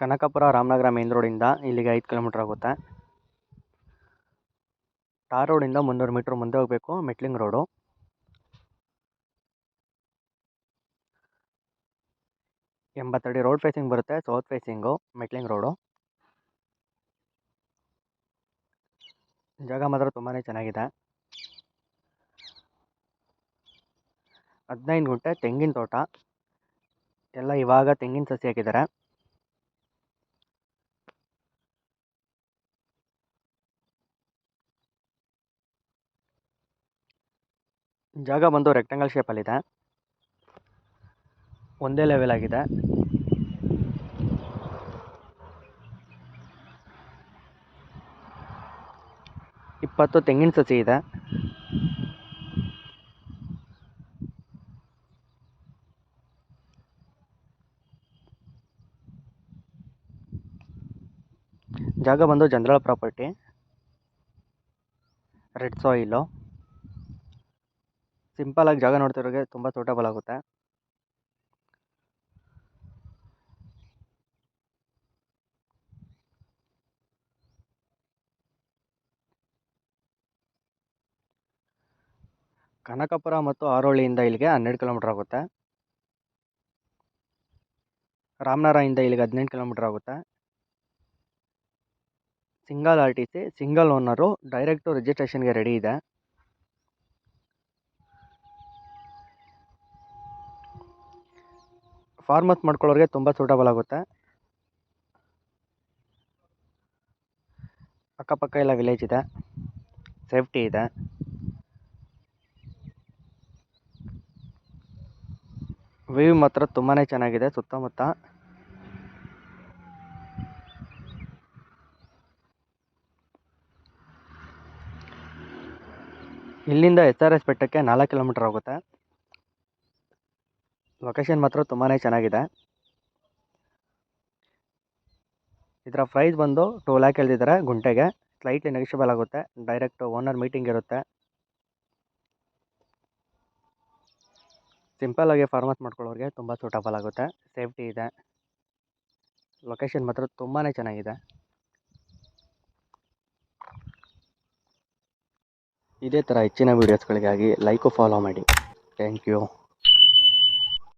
Kanakapura Ramanagara main ರೋಡಿಂದ ಇಲ್ಲಿಗೆ 5 kilometre ಆಗುತ್ತೆ. ಟಾರ್ ರೋಡಿಂದ 300 ಮೀಟ್ರ್ ಮುಂದೆ ಹೋಗಬೇಕು. Metalling road. 80 ಅಡಿ ರೋಡ್ ಫೇಸಿಂಗ್ ಬರುತ್ತೆ. South facing metalling road. ಜಾಗ ಮಾತ್ರ ತುಂಬಾ ಚೆನ್ನಾಗಿದೆ. 15 ಗುಂಟೆ ತೆಂಗಿನ ತೋಟ. ಎಲ್ಲ ಇವಾಗ ತೆಂಗಿನ ಸಸಿ ಹಾಕಿದ್ದಾರೆ. ಜಾಗ ಬಂದು ರೆಕ್ಟಾಂಗಲ್ ಶೇಪಲ್ಲಿದೆ. ಒಂದೇ ಲೆವೆಲ್ ಆಗಿದೆ. ಇಪ್ಪತ್ತು ತೆಂಗಿನ ಸಸಿ ಇದೆ. ಜಾಗ ಬಂದು general property. Red soil. Simple ಆಗಿ ಜಾಗ ನೋಡ್ತಿರೋರಿಗೆ ತುಂಬ ಸೂಟಬಲ್ ಆಗುತ್ತೆ. ಕನಕಪುರ ಮತ್ತು ಆರೋಳಿಯಿಂದ ಇಲ್ಲಿಗೆ 12 ಕಿಲೋಮೀಟರ್ ಆಗುತ್ತೆ. ರಾಮನಗರದಿಂದ ಇಲ್ಲಿಗೆ 18 ಕಿಲೋಮೀಟರ್ ಆಗುತ್ತೆ. Single RTC, single owner. Direct ರಿಜಿಸ್ಟ್ರೇಷನ್ಗೆ ರೆಡಿ ಇದೆ. ಫಾರ್ಮರ್ಸ್ ಮಾಡ್ಕೊಳ್ಳೋರಿಗೆ ತುಂಬ ಸೂಟಬಲ್ ಆಗುತ್ತೆ. ಅಕ್ಕಪಕ್ಕ ಎಲ್ಲ ವಿಲೇಜ್ ಇದೆ. ಸೇಫ್ಟಿ ಇದೆ. ವ್ಯೂ ಮಾತ್ರ ತುಂಬಾ ಚೆನ್ನಾಗಿದೆ ಸುತ್ತಮುತ್ತ. ಇಲ್ಲಿಂದ SRS ಬೆಟ್ಟಕ್ಕೆ 4 ಕಿಲೋಮೀಟರ್ ಆಗುತ್ತೆ. ಲೊಕೇಶನ್ ಮಾತ್ರ ತುಂಬಾ ಚೆನ್ನಾಗಿದೆ. ಇದರ ಪ್ರೈಸ್ ಬಂದು 2 ಲ್ಯಾಕ್ ಹೇಳ್ತಿದ್ದಾರೆ ಗುಂಟೆಗೆ. ಸ್ಲೈಟ್ಲಿ ನೆಗೋಷಿಯಬಲ್ ಆಗುತ್ತೆ. ಡೈರೆಕ್ಟ್ ಓನರ್ ಮೀಟಿಂಗ್ ಇರುತ್ತೆ. ಸಿಂಪಲ್ ಆಗಿ ಫಾರ್ಮರ್ಸ್ ಮಾಡ್ಕೊಳ್ಳೋರಿಗೆ ತುಂಬ ಸೂಟಬಲ್ ಆಗುತ್ತೆ. ಸೇಫ್ಟಿ ಇದೆ. ಲೊಕೇಶನ್ ಮಾತ್ರ ತುಂಬಾ ಚೆನ್ನಾಗಿದೆ. ಇದೇ ಥರ ಹೆಚ್ಚಿನ ವೀಡಿಯೋಸ್ಗಳಿಗಾಗಿ ಲೈಕು ಫಾಲೋ ಮಾಡಿ. Thank you.